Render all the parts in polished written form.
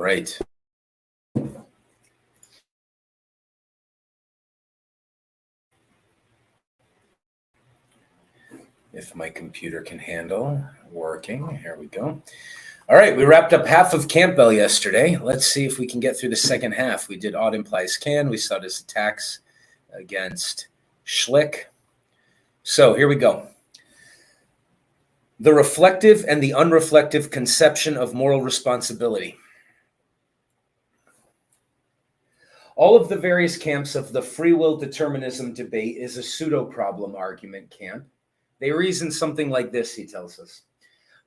right. If my computer can handle working, here we go. All right, we wrapped up half of Campbell yesterday. Let's see if we can get through the second half. We did odd implies can. We saw his attacks against Schlick. So here we go. The reflective and the unreflective conception of moral responsibility. All of the various camps of the free will determinism debate is a pseudo-problem argument camp. They reason something like this, he tells us.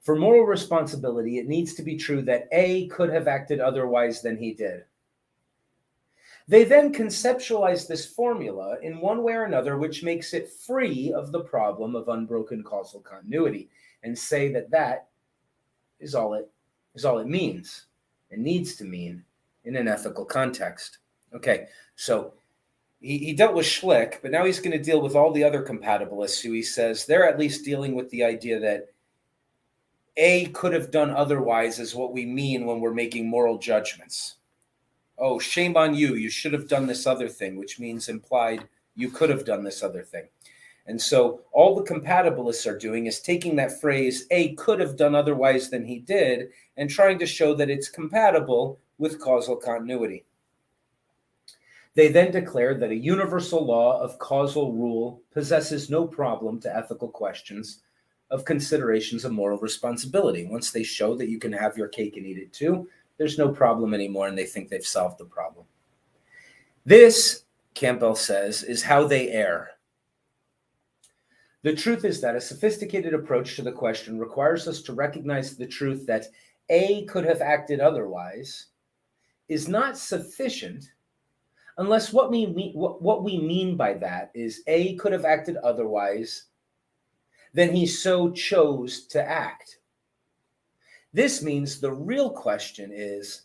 For moral responsibility, it needs to be true that A could have acted otherwise than he did. They then conceptualize this formula in one way or another, which makes it free of the problem of unbroken causal continuity, and say that that is all it means and needs to mean in an ethical context. Okay, so he dealt with Schlick, but now he's going to deal with all the other compatibilists who he says they're at least dealing with the idea that A could have done otherwise is what we mean when we're making moral judgments. Oh, shame on you. You should have done this other thing, which means implied you could have done this other thing. And so all the compatibilists are doing is taking that phrase, A could have done otherwise than he did, and trying to show that it's compatible with causal continuity. They then declare that a universal law of causal rule possesses no problem to ethical questions of considerations of moral responsibility. Once they show that you can have your cake and eat it too, there's no problem anymore, and they think they've solved the problem. This, Campbell says, is how they err. The truth is that a sophisticated approach to the question requires us to recognize the truth that A could have acted otherwise is not sufficient unless what we mean by that is A could have acted otherwise than he so chose to act. This means the real question is,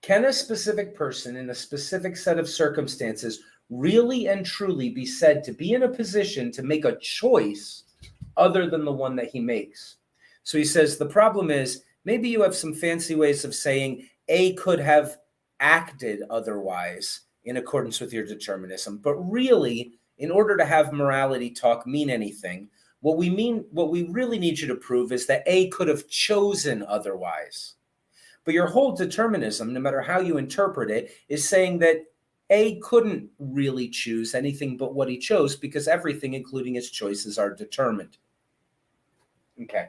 can a specific person in a specific set of circumstances really and truly be said to be in a position to make a choice other than the one that he makes? So he says the problem is maybe you have some fancy ways of saying A could have acted otherwise in accordance with your determinism, but really, in order to have morality talk mean anything, what we really need you to prove is that A could have chosen otherwise. But your whole determinism, no matter how you interpret it, is saying that A couldn't really choose anything but what he chose because everything, including his choices, are determined. Okay.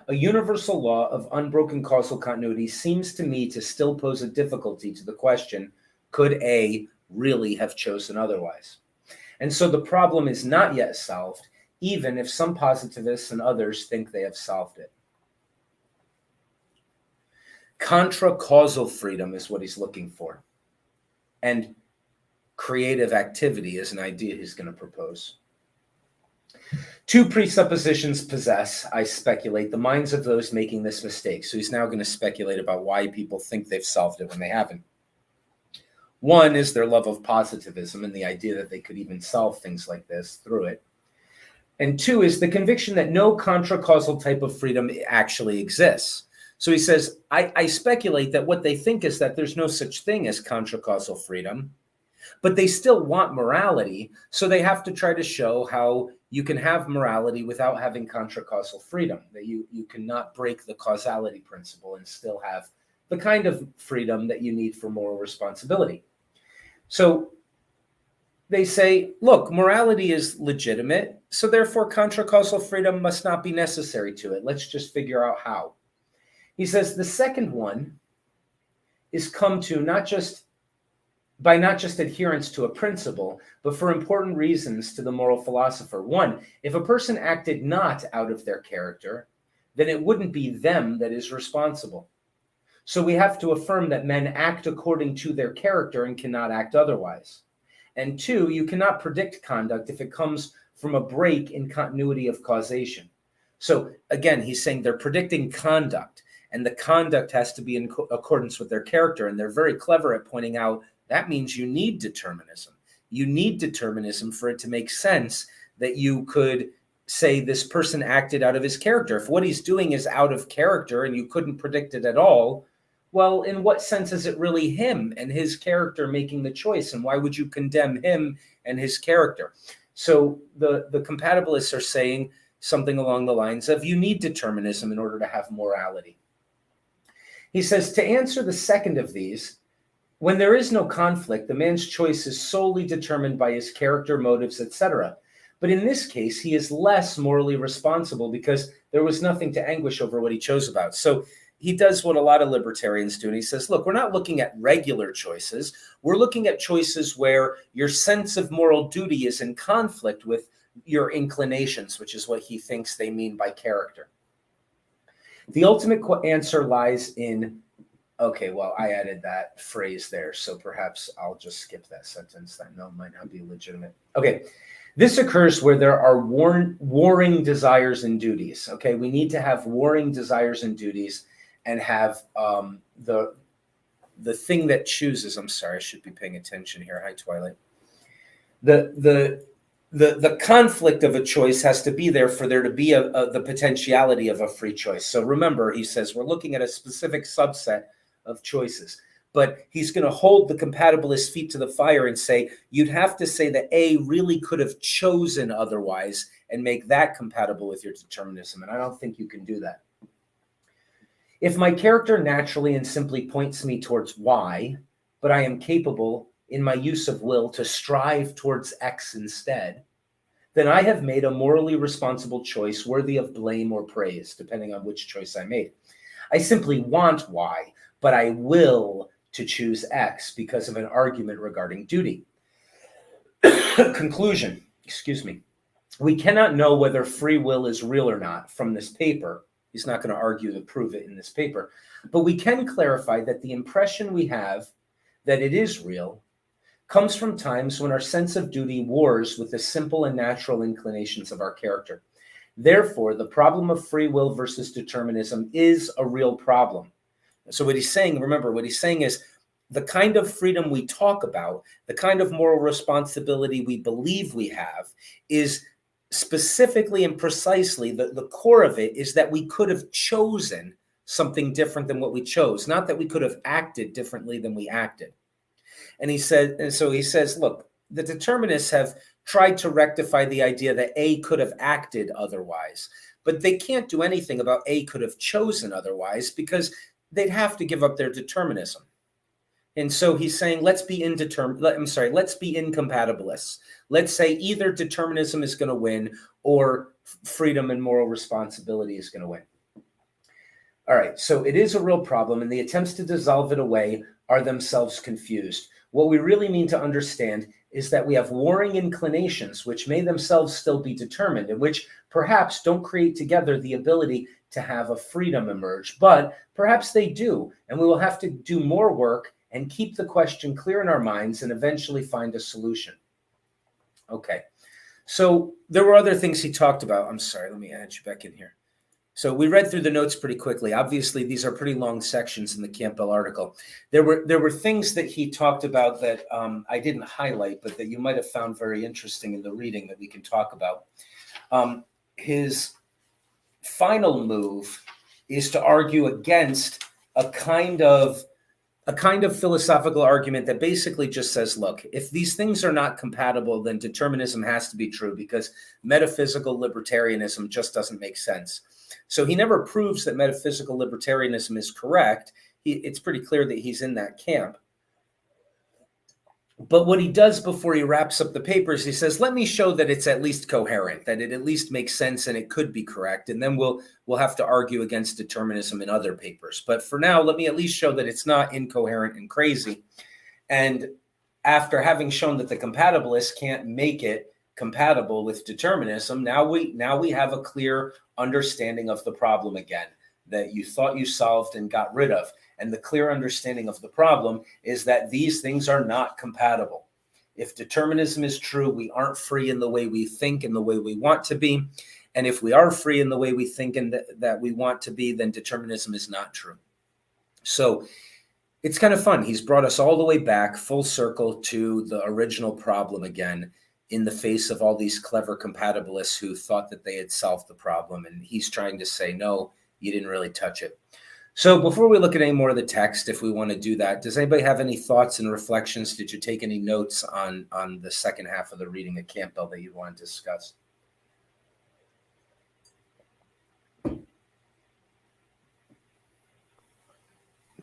A universal law of unbroken causal continuity seems to me to still pose a difficulty to the question, could A really have chosen otherwise? And so the problem is not yet solved, even if some positivists and others think they have solved it. Contra-causal freedom is what he's looking for. And creative activity is an idea he's going to propose. Two presuppositions possess, I speculate, the minds of those making this mistake. So he's now going to speculate about why people think they've solved it when they haven't. One is their love of positivism and the idea that they could even solve things like this through it. And two is the conviction that no contra-causal type of freedom actually exists. So he says, I speculate that what they think is that there's no such thing as contra-causal freedom, but they still want morality, so they have to try to show how you can have morality without having contra-causal freedom, that you cannot break the causality principle and still have the kind of freedom that you need for moral responsibility. So they say, look, morality is legitimate, so therefore contra-causal freedom must not be necessary to it. Let's just figure out how. He says the second one is come to not just adherence to a principle, but for important reasons to the moral philosopher. One, if a person acted not out of their character, then it wouldn't be them that is responsible. So we have to affirm that men act according to their character and cannot act otherwise. And two, you cannot predict conduct if it comes from a break in continuity of causation. So again, he's saying they're predicting conduct, and the conduct has to be in accordance with their character. And they're very clever at pointing out that means you need determinism. You need determinism for it to make sense that you could say this person acted out of his character. If what he's doing is out of character and you couldn't predict it at all, Well, in what sense is it really him and his character making the choice? And why would you condemn him and his character? So the compatibilists are saying something along the lines of, you need determinism in order to have morality. He says, to answer the second of these, when there is no conflict, the man's choice is solely determined by his character, motives, etc. But in this case, he is less morally responsible because there was nothing to anguish over what he chose about. So he does what a lot of libertarians do. And he says, look, we're not looking at regular choices. We're looking at choices where your sense of moral duty is in conflict with your inclinations, which is what he thinks they mean by character. The ultimate answer lies in, okay, well, I added that phrase there, so perhaps I'll just skip that sentence. That might not be legitimate. Okay. This occurs where there are warring desires and duties. Okay, we need to have warring desires and duties, and have the thing that chooses. I'm sorry, I should be paying attention here. Hi, Twilight. The conflict of a choice has to be there for there to be the potentiality of a free choice. So remember, he says we're looking at a specific subset of choices. But he's going to hold the compatibilist feet to the fire and say, you'd have to say that A really could have chosen otherwise and make that compatible with your determinism. And I don't think you can do that. If my character naturally and simply points me towards Y, but I am capable in my use of will to strive towards X instead, then I have made a morally responsible choice worthy of blame or praise, depending on which choice I made. I simply want Y, but I will to choose X because of an argument regarding duty. Conclusion, excuse me. We cannot know whether free will is real or not from this paper. He's not going to argue to prove it in this paper. But we can clarify that the impression we have that it is real comes from times when our sense of duty wars with the simple and natural inclinations of our character. Therefore, the problem of free will versus determinism is a real problem. So what he's saying, remember, what he's saying is the kind of freedom we talk about, the kind of moral responsibility we believe we have, is specifically and precisely, the core of it is that we could have chosen something different than what we chose, not that we could have acted differently than we acted. And he says, look, the determinists have tried to rectify the idea that A could have acted otherwise, but they can't do anything about A could have chosen otherwise because they'd have to give up their determinism. And so he's saying, let's be incompatibilists. Let's say either determinism is going to win or freedom and moral responsibility is going to win. All right, so it is a real problem, and the attempts to dissolve it away are themselves confused. What we really mean to understand is that we have warring inclinations, which may themselves still be determined, and which perhaps don't create together the ability to have a freedom emerge, but perhaps they do, and we will have to do more work and keep the question clear in our minds and eventually find a solution. Okay, so there were other things he talked about. I'm sorry, let me add you back in here. So we read through the notes pretty quickly. Obviously, these are pretty long sections in the Campbell article. There were things that he talked about that I didn't highlight, but that you might have found very interesting in the reading that we can talk about. His final move is to argue against a kind of philosophical argument that basically just says, look, if these things are not compatible, then determinism has to be true because metaphysical libertarianism just doesn't make sense. So he never proves that metaphysical libertarianism is correct. It's pretty clear that he's in that camp. But what he does before he wraps up the papers, he says, let me show that it's at least coherent, that it at least makes sense and it could be correct. And then we'll have to argue against determinism in other papers. But for now, let me at least show that it's not incoherent and crazy. And after having shown that the compatibilists can't make it compatible with determinism, now we have a clear understanding of the problem again that you thought you solved and got rid of. And the clear understanding of the problem is that these things are not compatible. If determinism is true, we aren't free in the way we think and the way we want to be. And if we are free in the way we think and that we want to be, then determinism is not true. So it's kind of fun. He's brought us all the way back full circle to the original problem again in the face of all these clever compatibilists who thought that they had solved the problem. And he's trying to say, no, you didn't really touch it. So before we look at any more of the text, if we want to do that, does anybody have any thoughts and reflections? Did you take any notes on the second half of the reading of Campbell that you want to discuss?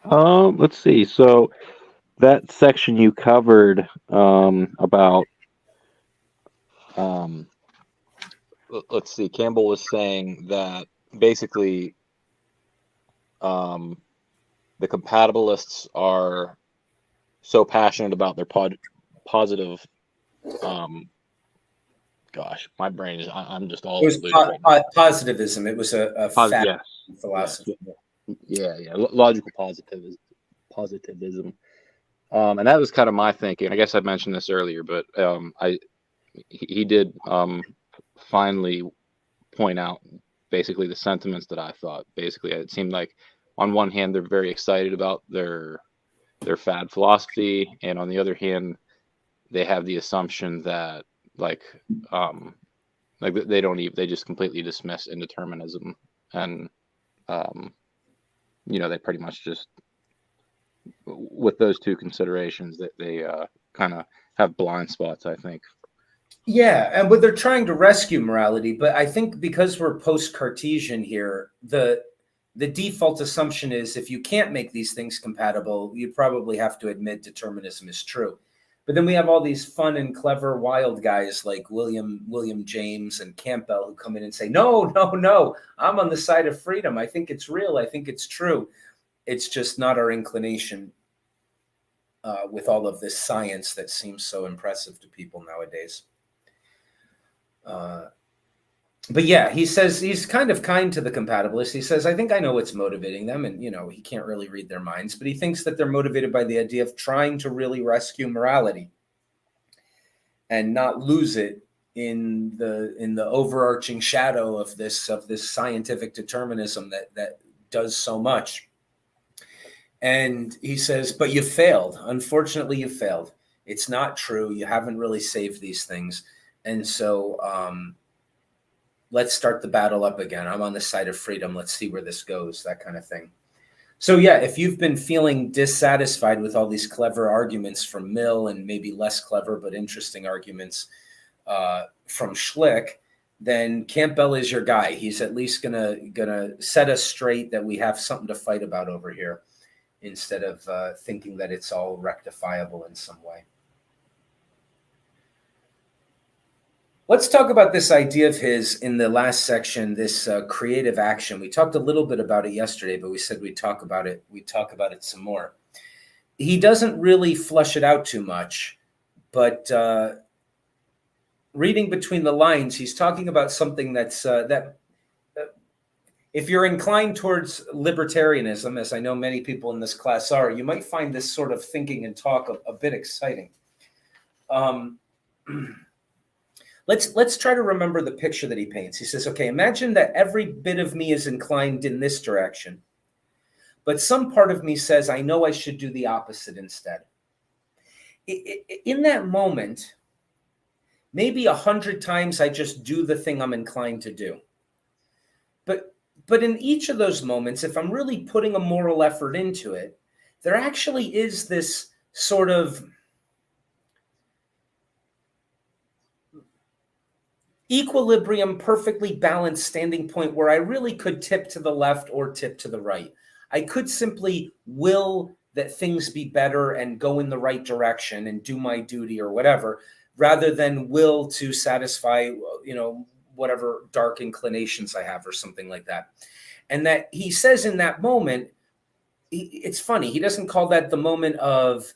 Let's see. So that section you covered about um, let's see. Campbell was saying that basically um, the compatibilists are so passionate about their positive. Gosh, my brain is. I'm just all It over was the loop right now. positivism. It was a fact Yes, yes, philosophy. yeah. Logical positivism. And that was kind of my thinking. I guess I mentioned this earlier, but he did finally point out basically the sentiments that I thought. Basically, it seemed like on one hand they're very excited about their fad philosophy, and on the other hand they have the assumption that like they don't even, they just completely dismiss indeterminism, and they pretty much just, with those two considerations, that they kind of have blind spots, I think. Yeah, and but they're trying to rescue morality, but I think because we're post-Cartesian here, the default assumption is if you can't make these things compatible, you probably have to admit determinism is true. But then we have all these fun and clever wild guys like William James and Campbell who come in and say, no, no, no, I'm on the side of freedom. I think it's real. I think it's true. It's just not our inclination with all of this science that seems so impressive to people nowadays. But yeah, he says he's kind of kind to the compatibilists. He says, I think I know what's motivating them. And, he can't really read their minds, but he thinks that they're motivated by the idea of trying to really rescue morality and not lose it in the overarching shadow of this scientific determinism that does so much. And he says, but you failed. Unfortunately, you failed. It's not true. You haven't really saved these things. And so let's start the battle up again. I'm on the side of freedom. Let's see where this goes, that kind of thing. So yeah, if you've been feeling dissatisfied with all these clever arguments from Mill and maybe less clever but interesting arguments from Schlick, then Campbell is your guy. He's at least gonna set us straight that we have something to fight about over here, instead of thinking that it's all rectifiable in some way. Let's talk about this idea of his in the last section, this creative action. We talked a little bit about it yesterday, but we said we'd talk about it. We'd talk about it some more. He doesn't really flush it out too much, but reading between the lines, he's talking about something that's if you're inclined towards libertarianism, as I know many people in this class are, you might find this sort of thinking and talk a bit exciting. Let's try to remember the picture that he paints. He says, okay, imagine that every bit of me is inclined in this direction, but some part of me says, I know I should do the opposite instead. In that moment, maybe 100 times I just do the thing I'm inclined to do. But in each of those moments, if I'm really putting a moral effort into it, there actually is this sort of equilibrium, perfectly balanced standing point where I really could tip to the left or tip to the right. I could simply will that things be better and go in the right direction and do my duty or whatever, rather than will to satisfy, whatever dark inclinations I have or something like that. And that he says in that moment, it's funny, he doesn't call that the moment of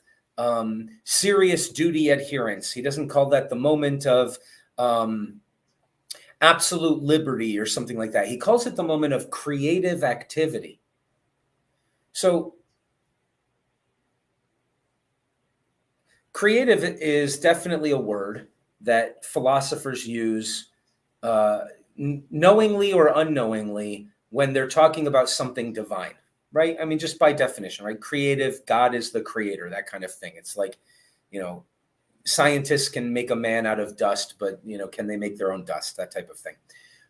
serious duty adherence. He doesn't call that the moment of absolute liberty or something like that. He calls it the moment of creative activity. So creative is definitely a word that philosophers use knowingly or unknowingly when they're talking about something divine, right? I mean, just by definition, right? Creative, God is the creator, that kind of thing. It's like, scientists can make a man out of dust, but, can they make their own dust? That type of thing.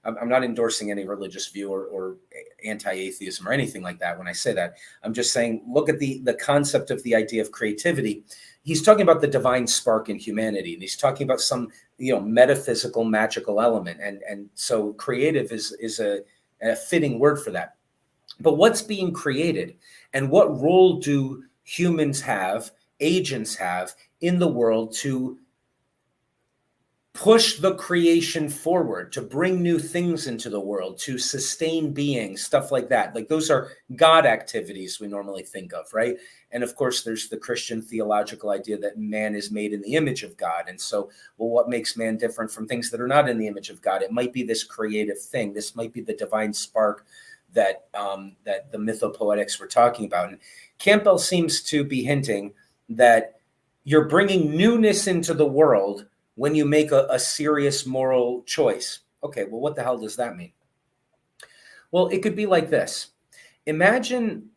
I'm not endorsing any religious view or anti-atheism or anything like that when I say that. I'm just saying, look at the concept of the idea of creativity. He's talking about the divine spark in humanity, and he's talking about some, metaphysical, magical element. And so creative is a fitting word for that. But what's being created, and what role do humans have, agents have in the world to push the creation forward, to bring new things into the world, to sustain being, stuff like that? Like, those are God activities we normally think of, right? And of course, there's the Christian theological idea that man is made in the image of God. And so, well, what makes man different from things that are not in the image of God? It might be this creative thing. This might be the divine spark that that the mythopoetics were talking about. And Campbell seems to be hinting that you're bringing newness into the world when you make a serious moral choice. Okay, well, what the hell does that mean? Well, it could be like this. Imagine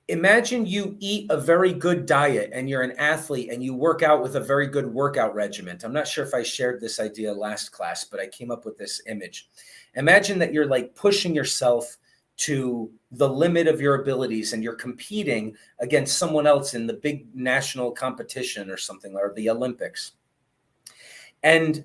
you eat a very good diet and you're an athlete and you work out with a very good workout regimen. I'm not sure if I shared this idea last class, but I came up with this image. Imagine that you're like pushing yourself to the limit of your abilities and you're competing against someone else in the big national competition or something, or the Olympics. And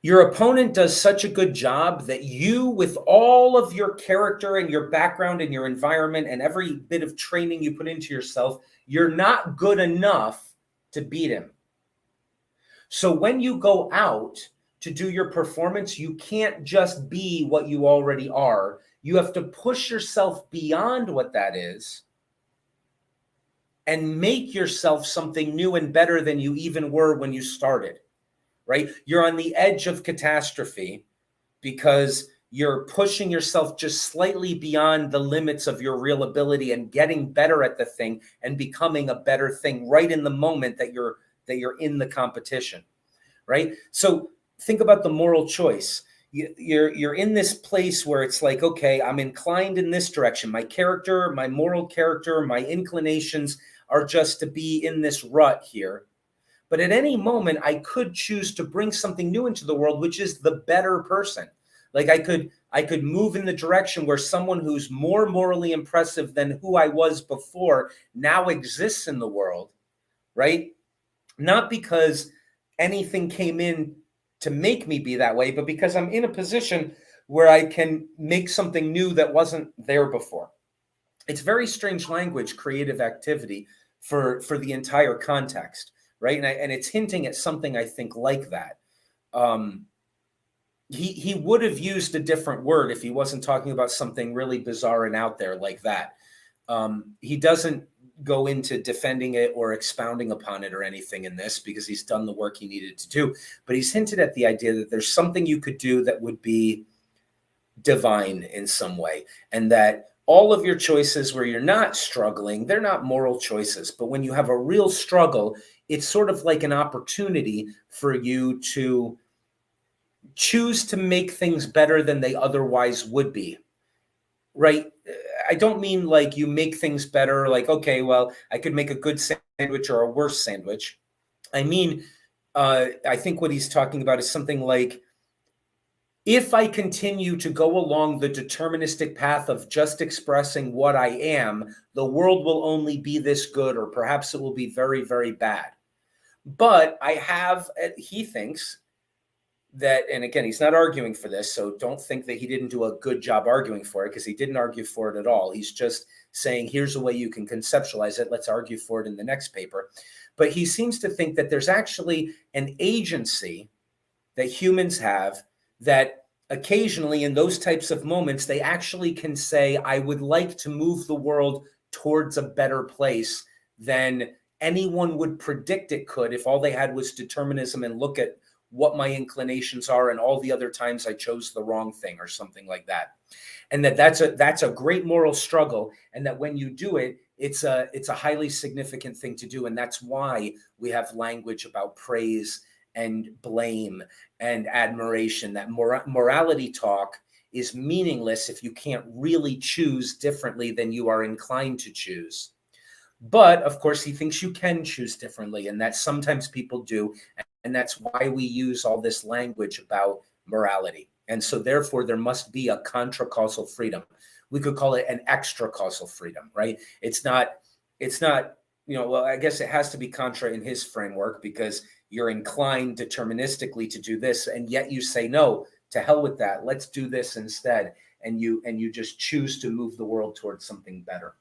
your opponent does such a good job that you, with all of your character and your background and your environment and every bit of training you put into yourself, you're not good enough to beat him. So when you go out to do your performance, you can't just be what you already are. You have to push yourself beyond what that is and make yourself something new and better than you even were when you started, right? You're on the edge of catastrophe because you're pushing yourself just slightly beyond the limits of your real ability and getting better at the thing and becoming a better thing right in the moment that you're in the competition, right? So think about the moral choice. You're in this place where it's like, okay, I'm inclined in this direction. My character, my moral character, my inclinations are just to be in this rut here. But at any moment, I could choose to bring something new into the world, which is the better person. Like, I could move in the direction where someone who's more morally impressive than who I was before now exists in the world, right? Not because anything came in to make me be that way, but because I'm in a position where I can make something new that wasn't there before. It's very strange language, creative activity, for the entire context, right? And it's hinting at something, I think, like that. He would have used a different word if he wasn't talking about something really bizarre and out there like that. He doesn't go into defending it or expounding upon it or anything in this because he's done the work he needed to do. But he's hinted at the idea that there's something you could do that would be divine in some way, and that all of your choices where you're not struggling, they're not moral choices. But when you have a real struggle, it's sort of like an opportunity for you to choose to make things better than they otherwise would be, right? I don't mean like you make things better, like, okay, well, I could make a good sandwich or a worse sandwich. I mean, I think what he's talking about is something like, if I continue to go along the deterministic path of just expressing what I am, the world will only be this good, or perhaps it will be very, very bad. But I have, he thinks that, and again, he's not arguing for this, so don't think that he didn't do a good job arguing for it, because he didn't argue for it at all. He's just saying, here's a way you can conceptualize it. Let's argue for it in the next paper. But he seems to think that there's actually an agency that humans have, that occasionally in those types of moments, they actually can say, I would like to move the world towards a better place than anyone would predict it could if all they had was determinism and look at what my inclinations are and all the other times I chose the wrong thing or something like that. And that's a great moral struggle. And that when you do it, it's a highly significant thing to do. And that's why we have language about praise and blame and admiration. That morality talk is meaningless if you can't really choose differently than you are inclined to choose. But of course, he thinks you can choose differently, and that sometimes people do. And that's why we use all this language about morality. And so therefore there must be a contra-causal freedom. We could call it an extra-causal freedom, right? It's not, well, I guess it has to be contra in his framework because you're inclined deterministically to do this, and yet you say, no, to hell with that. Let's do this instead. And you just choose to move the world towards something better.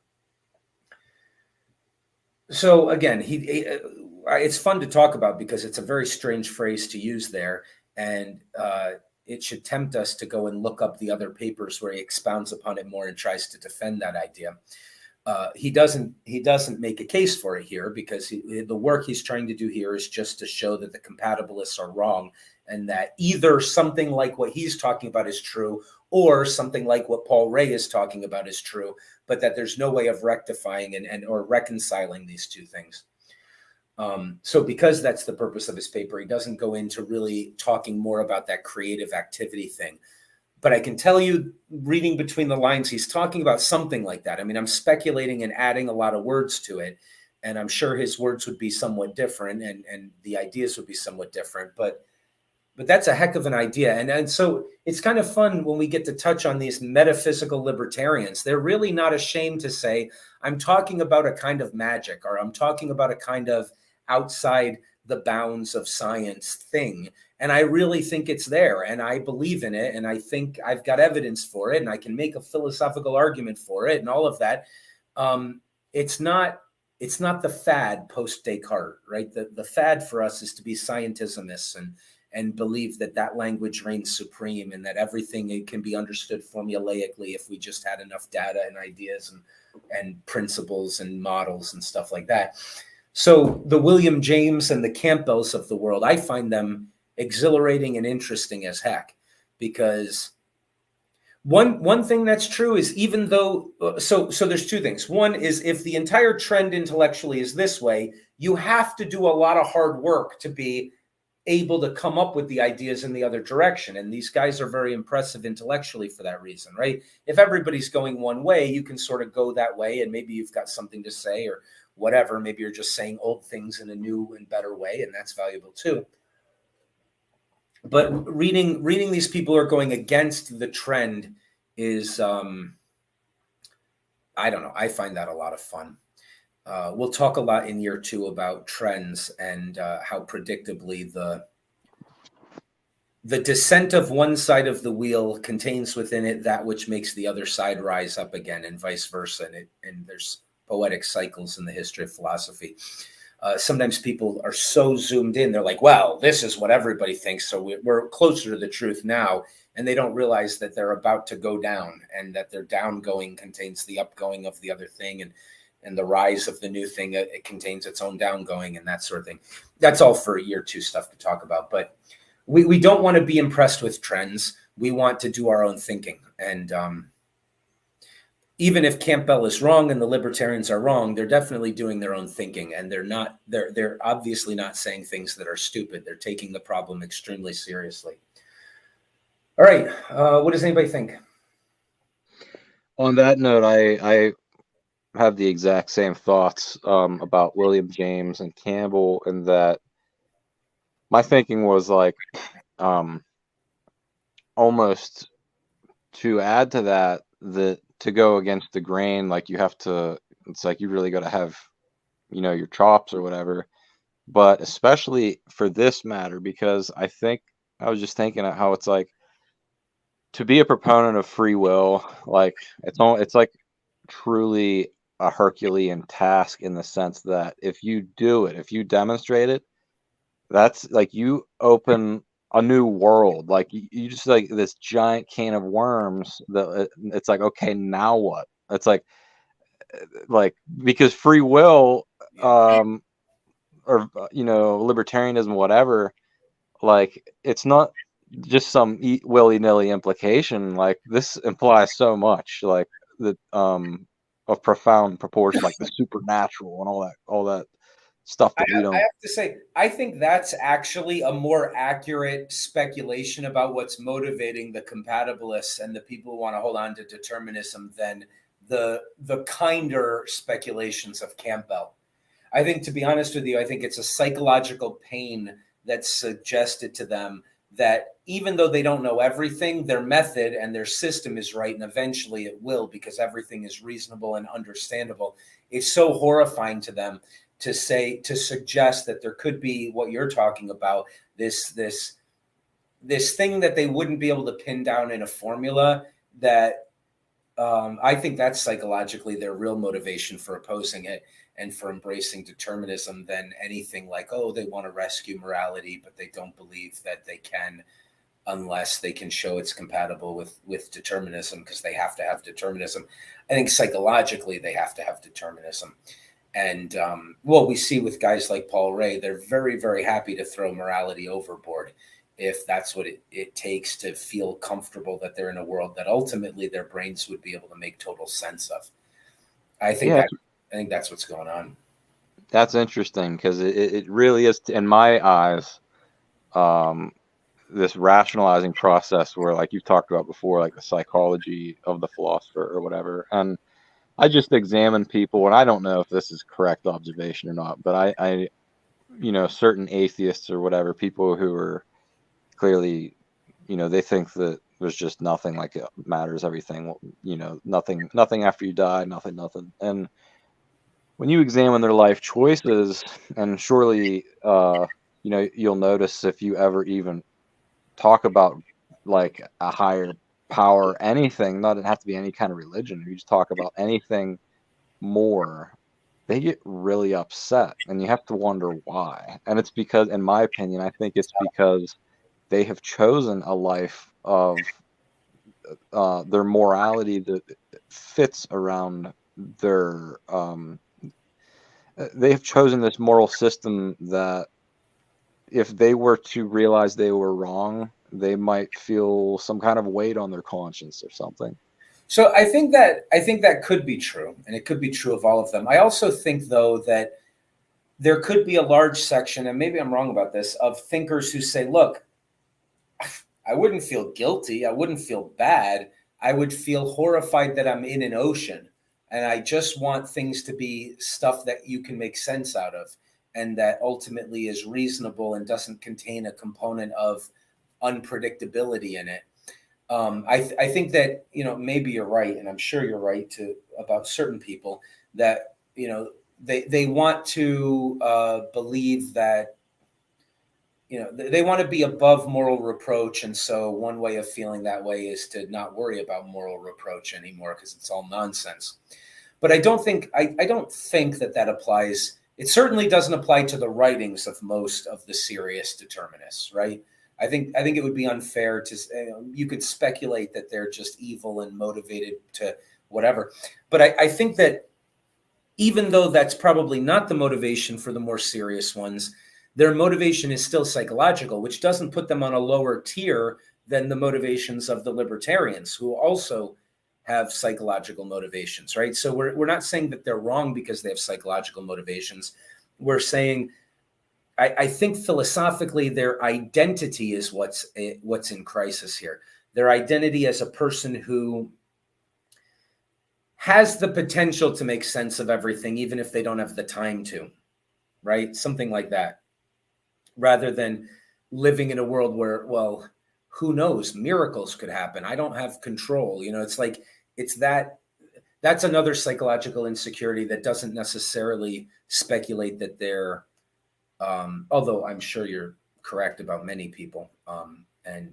So again, it's fun to talk about because it's a very strange phrase to use there. And it should tempt us to go and look up the other papers where he expounds upon it more and tries to defend that idea. He doesn't make a case for it here because the work he's trying to do here is just to show that the compatibilists are wrong and that either something like what he's talking about is true or something like what Paul Ray is talking about is true, but that there's no way of rectifying or reconciling these two things. So because that's the purpose of his paper, he doesn't go into really talking more about that creative activity thing. But I can tell you, reading between the lines, he's talking about something like that. I mean, I'm speculating and adding a lot of words to it, and I'm sure his words would be somewhat different, and the ideas would be somewhat different. But that's a heck of an idea, and so it's kind of fun when we get to touch on these metaphysical libertarians. They're really not ashamed to say, "I'm talking about a kind of magic," or "I'm talking about a kind of outside the bounds of science thing." And I really think it's there, and I believe in it, and I think I've got evidence for it, and I can make a philosophical argument for it, and all of that. It's not the fad post Descartes, right? The fad for us is to be scientismists and believe that language reigns supreme, and that everything can be understood formulaically if we just had enough data and ideas and principles and models and stuff like that. So the William James and the Campbells of the world, I find them exhilarating and interesting as heck, because one thing that's true is even though so there's two things. One is if the entire trend intellectually is this way, you have to do a lot of hard work to be able to come up with the ideas in the other direction. And these guys are very impressive intellectually for that reason, right? If everybody's going one way, you can sort of go that way, and maybe you've got something to say or whatever. Maybe you're just saying old things in a new and better way, and that's valuable too. But reading these people who are going against the trend is, I don't know, I find that a lot of fun. We'll talk a lot in year 2 about trends and how predictably the descent of one side of the wheel contains within it that which makes the other side rise up again, and vice versa. And there's poetic cycles in the history of philosophy. Sometimes people are so zoomed in, they're like, well, this is what everybody thinks, so we're closer to the truth now. And they don't realize that they're about to go down, and that their downgoing contains the upgoing of the other thing, and the rise of the new thing, it contains its own downgoing and that sort of thing. That's all for year 2 stuff to talk about. But we don't want to be impressed with trends. We want to do our own thinking. And even if Campbell is wrong and the libertarians are wrong, they're definitely doing their own thinking, and they're obviously not saying things that are stupid. They're taking the problem extremely seriously. All right. What does anybody think? On that note, I have the exact same thoughts about William James and Campbell, and that my thinking was like almost to add to that to go against the grain, like it's like you really got to have, your chops or whatever. But especially for this matter, because I was just thinking of how it's like to be a proponent of free will, like it's like truly a Herculean task, in the sense that if you demonstrate it, that's like you open a new world. Like you just like this giant can of worms that it's like, okay, now what? It's like because free will, or libertarianism, whatever, like it's not just some willy-nilly implication. Like this implies so much, like that of profound proportion, like the supernatural and all that stuff that we don't. I have to say, I think that's actually a more accurate speculation about what's motivating the compatibilists and the people who want to hold on to determinism than the kinder speculations of Campbell. I think, to be honest with you, I think it's a psychological pain that's suggested to them that even though they don't know everything, their method and their system is right, and eventually it will, because everything is reasonable and understandable. It's so horrifying to them to suggest that there could be what you're talking about, this thing that they wouldn't be able to pin down in a formula. That I think that's psychologically their real motivation for opposing it and for embracing determinism, than anything like, oh, they want to rescue morality, but they don't believe that they can, unless they can show it's compatible with determinism, because they have to have determinism. I think psychologically they have to have determinism. And we see with guys like Paul Ray, they're very, very happy to throw morality overboard if that's what it takes to feel comfortable that they're in a world that ultimately their brains would be able to make total sense of. I think that's what's going on. That's interesting, because it really is, in my eyes, this rationalizing process where, like you've talked about before, like the psychology of the philosopher or whatever. And I just examine people, and I don't know if this is correct observation or not, but I certain atheists or whatever, people who are clearly, they think that there's just nothing, like it matters, everything, nothing after you die, nothing. And when you examine their life choices, and surely, you'll notice if you ever even talk about like a higher power, anything, not have to be any kind of religion, you just talk about anything more, they get really upset, and you have to wonder why. And it's because, in my opinion, I think it's because they have chosen a life of their morality that fits around their they have chosen this moral system that if they were to realize they were wrong, they might feel some kind of weight on their conscience or something. So I think that could be true, and it could be true of all of them. I also think, though, that there could be a large section, and maybe I'm wrong about this, of thinkers who say, look, I wouldn't feel guilty. I wouldn't feel bad. I would feel horrified that I'm in an ocean, and I just want things to be stuff that you can make sense out of, and that ultimately is reasonable and doesn't contain a component of unpredictability in it. I think that, maybe you're right, and I'm sure you're right about certain people, that, they want to believe that, they want to be above moral reproach. And so one way of feeling that way is to not worry about moral reproach anymore, because it's all nonsense. But I don't think that applies. It certainly doesn't apply to the writings of most of the serious determinists, right? I think it would be unfair to, you could speculate that they're just evil and motivated to whatever. But I think that even though that's probably not the motivation for the more serious ones, their motivation is still psychological, which doesn't put them on a lower tier than the motivations of the libertarians, who also have psychological motivations, right? So we're not saying that they're wrong because they have psychological motivations. We're saying, I think philosophically, their identity is what's in crisis here. Their identity as a person who has the potential to make sense of everything, even if they don't have the time to, right? Something like that. Rather than living in a world where, well, who knows, miracles could happen. I don't have control. It's like, that's another psychological insecurity that doesn't necessarily speculate that they're, although I'm sure you're correct about many people. And,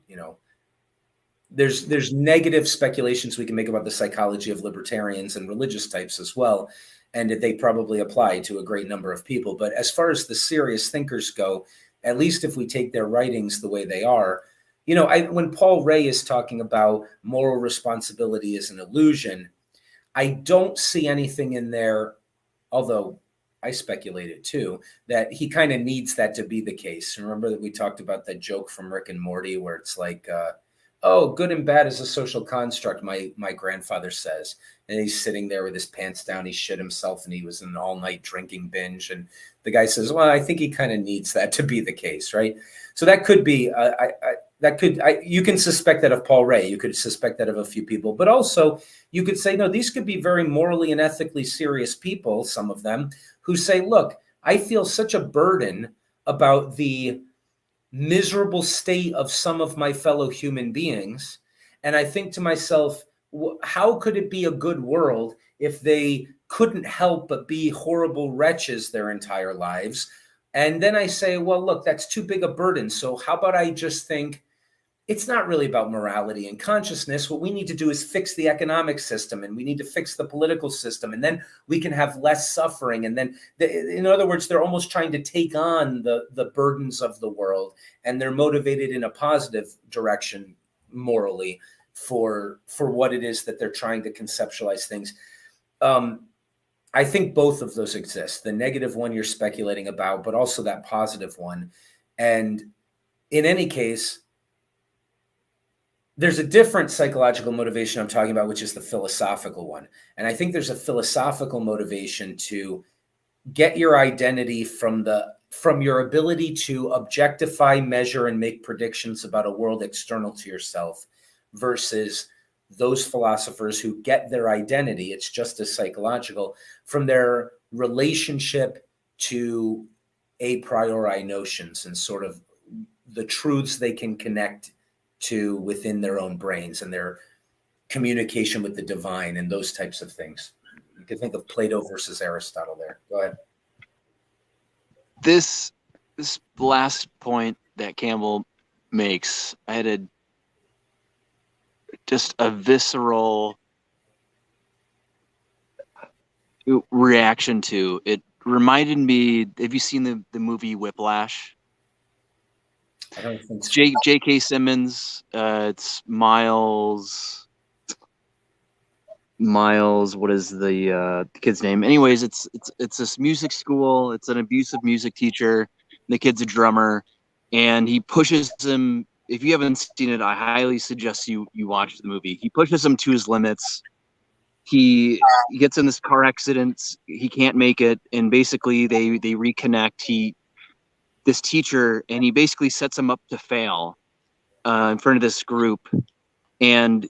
there's negative speculations we can make about the psychology of libertarians and religious types as well. And they probably apply to a great number of people. But as far as the serious thinkers go, at least if we take their writings the way they are, when Paul Ray is talking about moral responsibility as an illusion, I don't see anything in there, although I speculated too, that he kind of needs that to be the case. Remember that we talked about that joke from Rick and Morty where it's like, oh, good and bad is a social construct, my grandfather says. And he's sitting there with his pants down. He shit himself, and he was in an all-night drinking binge. And the guy says, well, I think he kind of needs that to be the case, right? So that could be, you can suspect that of Paul Ray. You could suspect that of a few people. But also, you could say, no, these could be very morally and ethically serious people, some of them, who say, look, I feel such a burden about the miserable state of some of my fellow human beings. And I think to myself, how could it be a good world if they couldn't help but be horrible wretches their entire lives? And then I say, well, look, that's too big a burden. So how about I just think, it's not really about morality and consciousness. What we need to do is fix the economic system, and we need to fix the political system, and then we can have less suffering. And then, in other words, they're almost trying to take on the burdens of the world, and they're motivated in a positive direction morally for what it is that they're trying to conceptualize things. I think both of those exist, the negative one you're speculating about, but also that positive one. And in any case, there's a different psychological motivation I'm talking about, which is the philosophical one. And I think there's a philosophical motivation to get your identity from your ability to objectify, measure, and make predictions about a world external to yourself, versus those philosophers who get their identity, it's just as psychological, from their relationship to a priori notions and sort of the truths they can connect to within their own brains and their communication with the divine and those types of things. You could think of Plato versus Aristotle there. Go ahead. This last point that Campbell makes, I had just a visceral reaction to. It reminded me, have you seen the movie Whiplash? I don't think so. J.K. Simmons. It's Miles. What is the kid's name? Anyways, it's this music school. It's an abusive music teacher. The kid's a drummer, and he pushes him. If you haven't seen it, I highly suggest you watch the movie. He pushes him to his limits. He gets in this car accident. He can't make it, and basically they reconnect. This teacher, and he basically sets him up to fail in front of this group, and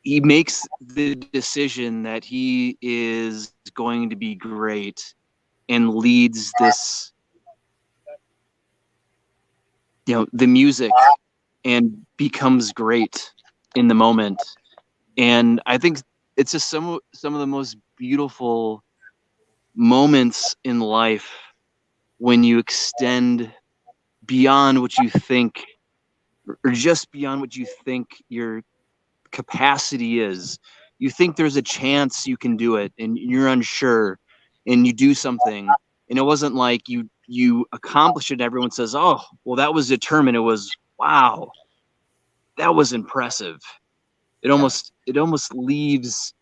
he makes the decision that he is going to be great and leads this, the music, and becomes great in the moment. And I think it's just some of the most beautiful moments in life when you extend beyond what you think, or just beyond what you think your capacity is. You think there's a chance you can do it, and you're unsure, and you do something, and it wasn't like you accomplish it. Everyone says, "Oh, well, that was determined." It was, "Wow, that was impressive." It almost leaves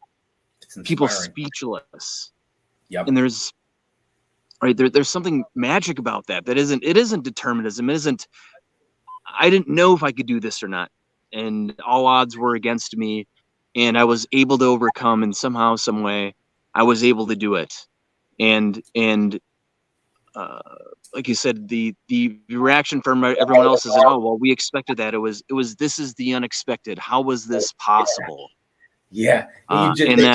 people speechless. Yep. And there's something magic about that. It isn't determinism. It isn't, I didn't know if I could do this or not, and all odds were against me, and I was able to overcome, and somehow, some way, I was able to do it. And like you said, the reaction from everyone else is, "Oh, well, we expected that. It was this is the unexpected. How was this possible?" Yeah. And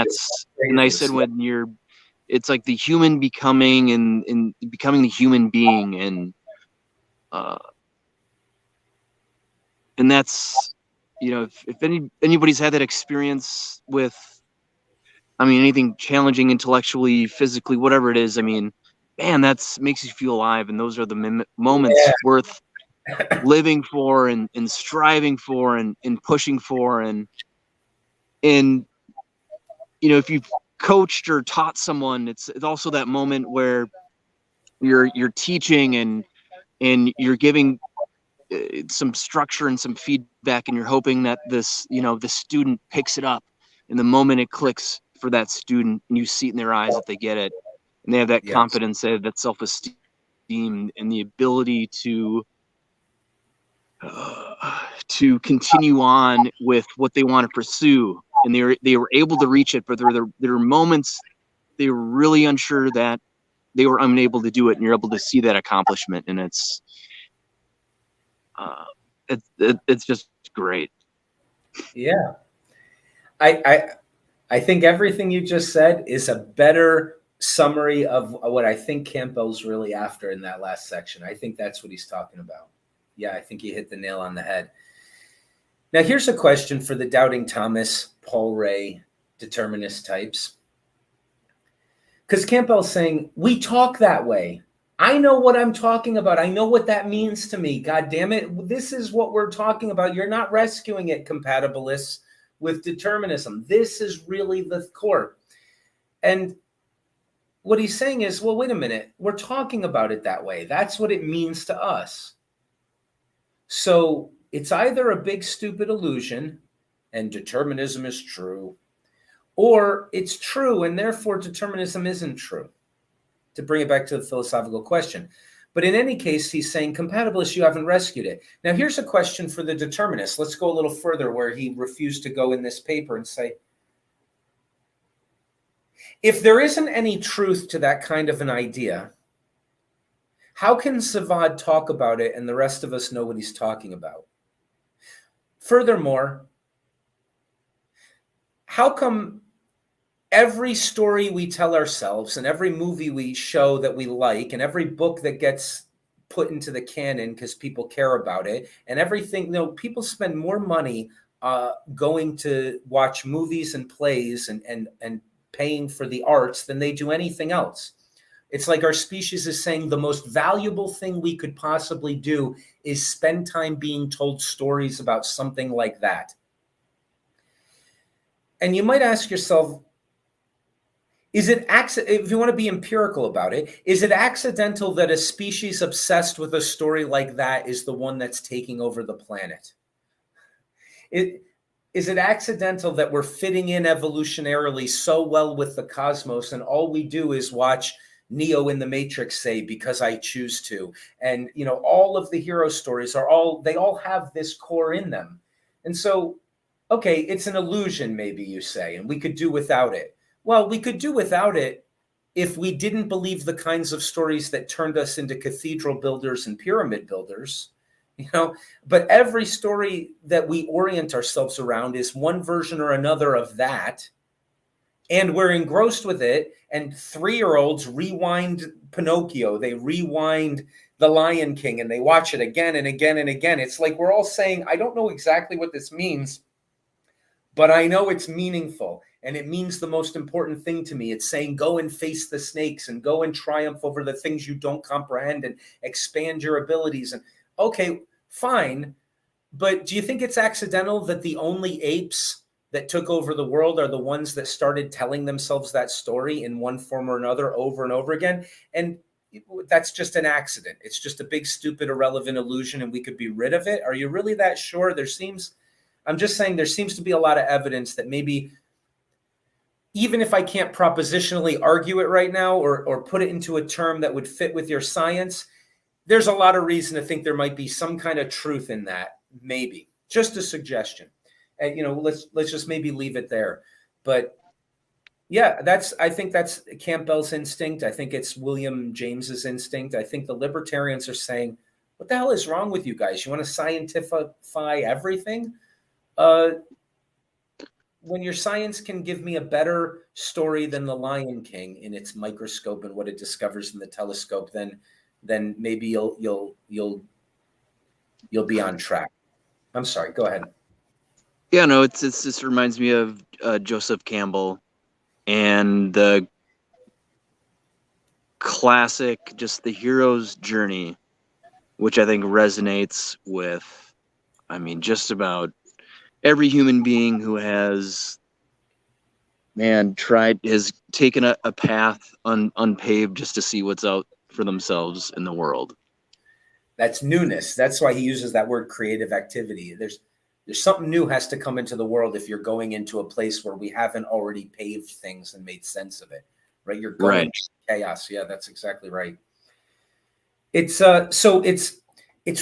I said, when it's like the human becoming and becoming the human being, and that's, if anybody's had that experience with, anything challenging intellectually, physically, whatever it is, man, that's makes you feel alive. And those are the moments worth living for, and striving for, and pushing for. And if you've coached or taught someone, it's also that moment where you're teaching, and you're giving some structure and some feedback, and you're hoping that the student picks it up, and the moment it clicks for that student, and you see it in their eyes that they get it, and they have that confidence, they have that self-esteem, and the ability to continue on with what they want to pursue. And they were able to reach it, but there were moments they were really unsure that they were unable to do it, and you're able to see that accomplishment, and it's just great. Yeah. I think everything you just said is a better summary of what I think Campbell's really after in that last section. I think that's what he's talking about. Yeah, I think he hit the nail on the head. Now, here's a question for the doubting Thomas, Paul Ray, determinist types. Because Campbell's saying, we talk that way. I know what I'm talking about. I know what that means to me. God damn it. This is what we're talking about. You're not rescuing it, compatibilists, with determinism. This is really the core. And what he's saying is, well, wait a minute. We're talking about it that way. That's what it means to us. So it's either a big, stupid illusion, and determinism is true, or it's true, and therefore determinism isn't true, to bring it back to the philosophical question. But in any case, he's saying, compatibilists, you haven't rescued it. Now, here's a question for the determinists. Let's go a little further where he refused to go in this paper and say, if there isn't any truth to that kind of an idea, how can Savad talk about it and the rest of us know what he's talking about? Furthermore, how come every story we tell ourselves and every movie we show that we like and every book that gets put into the canon because people care about it and everything, people spend more money going to watch movies and plays and paying for the arts than they do anything else. It's like our species is saying the most valuable thing we could possibly do is spend time being told stories about something like that. And you might ask yourself, if you want to be empirical about it, is it accidental that a species obsessed with a story like that is the one that's taking over the planet? Is it accidental that we're fitting in evolutionarily so well with the cosmos and all we do is watch Neo in the Matrix say, because I choose to? And, all of the hero stories they all have this core in them. And so, okay, it's an illusion, maybe you say, and we could do without it. Well, we could do without it if we didn't believe the kinds of stories that turned us into cathedral builders and pyramid builders, but every story that we orient ourselves around is one version or another of that. And we're engrossed with it. And 3-year-olds rewind Pinocchio. They rewind The Lion King and they watch it again and again and again. It's like we're all saying, I don't know exactly what this means, but I know it's meaningful. And it means the most important thing to me. It's saying, go and face the snakes and go and triumph over the things you don't comprehend and expand your abilities. And okay, fine. But do you think it's accidental that the only apes that took over the world are the ones that started telling themselves that story in one form or another over and over again? And that's just an accident. It's just a big, stupid, irrelevant illusion, and we could be rid of it. Are you really that sure? I'm just saying there seems to be a lot of evidence that maybe, even if I can't propositionally argue it right now or put it into a term that would fit with your science, there's a lot of reason to think there might be some kind of truth in that. Maybe just a suggestion. Let's just maybe leave it there. But yeah, I think that's Campbell's instinct. I think it's William James's instinct. I think the libertarians are saying, what the hell is wrong with you guys? You want to scientify everything? When your science can give me a better story than The Lion King in its microscope and what it discovers in the telescope, then maybe you'll be on track. I'm sorry. Go ahead. Yeah, no, it's this reminds me of Joseph Campbell and the classic, just the hero's journey, which I think resonates with, just about every human being who has taken a path unpaved just to see what's out for themselves in the world. That's newness. That's why he uses that word creative activity. There's something new has to come into the world if you're going into a place where we haven't already paved things and made sense of it, right? You're going into chaos. Yeah, that's exactly right. It's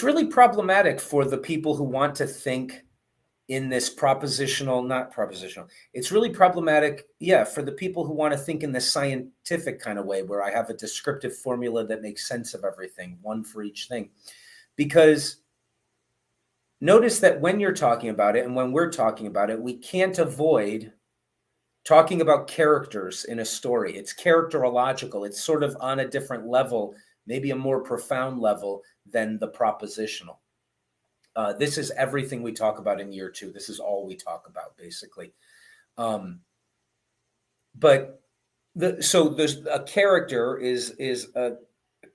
really problematic for the people who want to think in this it's really problematic, for the people who want to think in this scientific kind of way, where I have a descriptive formula that makes sense of everything, one for each thing. Because notice that when you're talking about it and when we're talking about it, we can't avoid talking about characters in a story. It's characterological. It's sort of on a different level, maybe a more profound level than the propositional. This is everything we talk about in year 2. This is all we talk about, basically. But so there's a character is a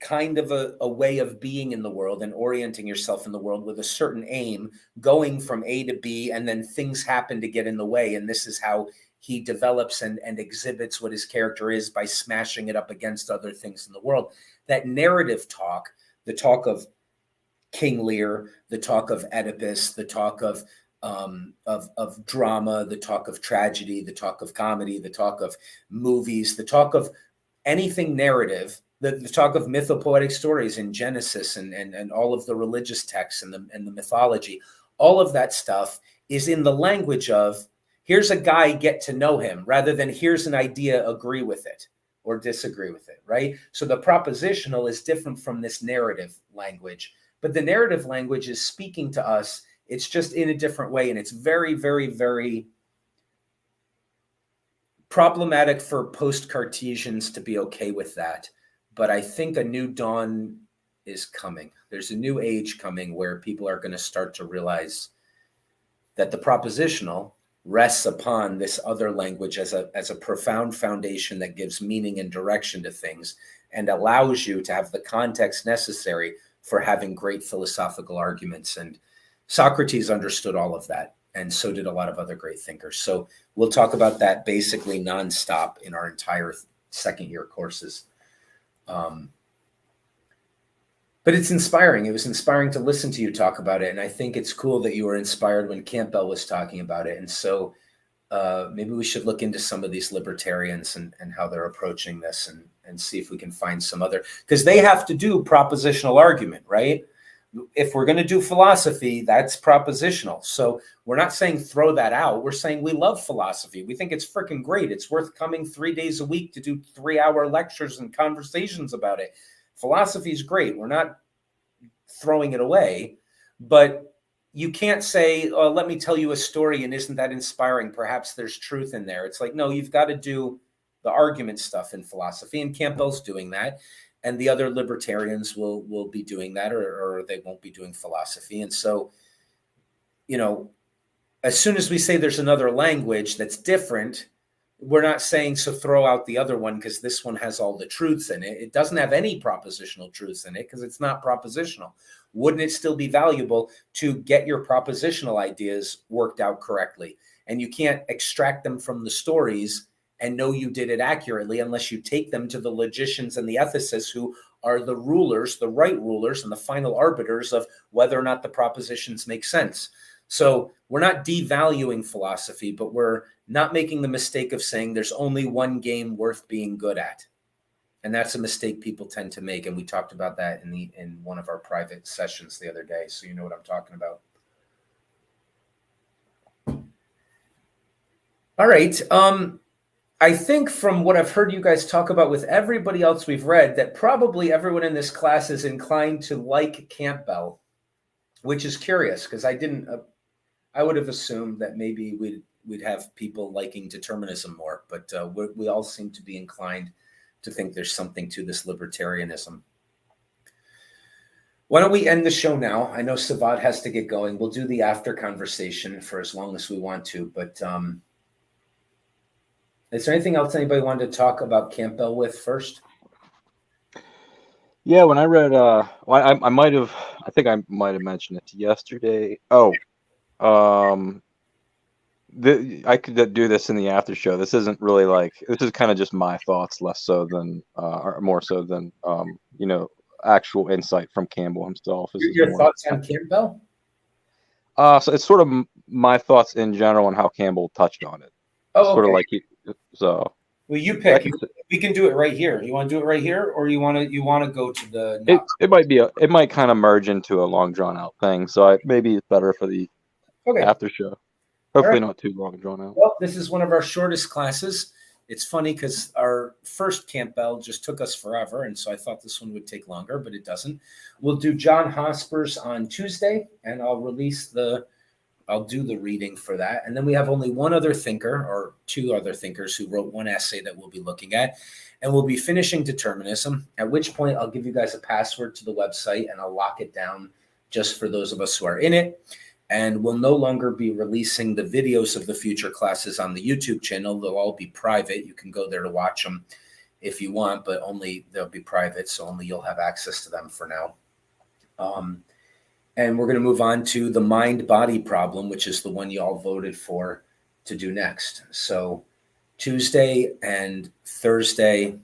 kind of a way of being in the world and orienting yourself in the world with a certain aim, going from A to B, and then things happen to get in the way. And this is how he develops and exhibits what his character is, by smashing it up against other things in the world. That narrative talk, the talk of King Lear, the talk of Oedipus, the talk of drama, the talk of tragedy, the talk of comedy, the talk of movies, the talk of anything narrative, the talk of mythopoetic stories in Genesis and all of the religious texts and the mythology, all of that stuff is in the language of, here's a guy, get to know him, rather than here's an idea, agree with it or disagree with it, right? So the propositional is different from this narrative language, but the narrative language is speaking to us. It's just in a different way, and it's very, very, very problematic for post-Cartesians to be okay with that. But I think a new dawn is coming. There's a new age coming where people are going to start to realize that the propositional rests upon this other language as a profound foundation that gives meaning and direction to things and allows you to have the context necessary for having great philosophical arguments. And Socrates understood all of that, and so did a lot of other great thinkers. So we'll talk about that basically nonstop in our entire second year courses. But it's inspiring. It was inspiring to listen to you talk about it. And I think it's cool that you were inspired when Campbell was talking about it. And so maybe we should look into some of these libertarians and how they're approaching this and see if we can find some other, because they have to do propositional argument, right? If we're going to do philosophy, that's propositional. So we're not saying throw that out. We're saying we love philosophy. We think it's freaking great. It's worth coming 3 days a week to do 3-hour lectures and conversations about it. Philosophy is great. We're not throwing it away, but you can't say, oh, let me tell you a story, and isn't that inspiring? Perhaps there's truth in there. It's like, no, you've got to do the argument stuff in philosophy, and Campbell's doing that, and the other libertarians will be doing that, or they won't be doing philosophy. And so, you know, as soon as we say there's another language that's different, we're not saying, so throw out the other one because this one has all the truths in it. It doesn't have any propositional truths in it because it's not propositional. Wouldn't it still be valuable to get your propositional ideas worked out correctly? And you can't extract them from the stories and know you did it accurately unless you take them to the logicians and the ethicists, who are the rulers, the right rulers, and the final arbiters of whether or not the propositions make sense. So we're not devaluing philosophy, but we're not making the mistake of saying there's only one game worth being good at. And that's a mistake people tend to make. And we talked about that in one of our private sessions the other day. So you know what I'm talking about. All right. I think from what I've heard you guys talk about with everybody else we've read, that probably everyone in this class is inclined to like Campbell, which is curious because I would have assumed that maybe we'd have people liking determinism more, but we all seem to be inclined to think there's something to this libertarianism. Why don't we end the show now? I know Savad has to get going. We'll do the after conversation for as long as we want to, but is there anything else anybody wanted to talk about Campbell with first? Yeah, when I read, I think I might have mentioned it yesterday. I could do this in the after show. This isn't really this is kind of just my thoughts, less so than, or more so than, actual insight from Campbell himself. Your thoughts on Campbell? So it's sort of my thoughts in general on how Campbell touched on it. Oh, sort okay. Well, you pick. We can do it right here. You want to do it right here, or you want to go to the? It might kind of merge into a long drawn out thing. So maybe it's better for the after show. Hopefully not too long drawn out. Well, this is one of our shortest classes. It's funny because our first Campbell just took us forever, and so I thought this one would take longer, but it doesn't. We'll do John Hosper's on Tuesday, and I'll release the I'll do the reading for that. And then we have only one other thinker, or two other thinkers, who wrote one essay that we'll be looking at. And we'll be finishing determinism, at which point I'll give you guys a password to the website and I'll lock it down just for those of us who are in it. And we'll no longer be releasing the videos of the future classes on the YouTube channel. They'll all be private. You can go there to watch them if you want, but only they'll be private, so only you'll have access to them for now. And we're going to move on to the mind-body problem, which is the one you all voted for to do next. So Tuesday and Thursday,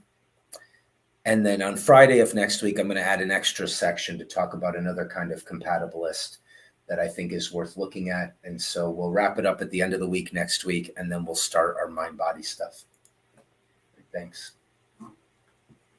and then on Friday of next week, I'm going to add an extra section to talk about another kind of compatibilist that I think is worth looking at. And so we'll wrap it up at the end of the week next week, and then we'll start our mind-body stuff. Thanks.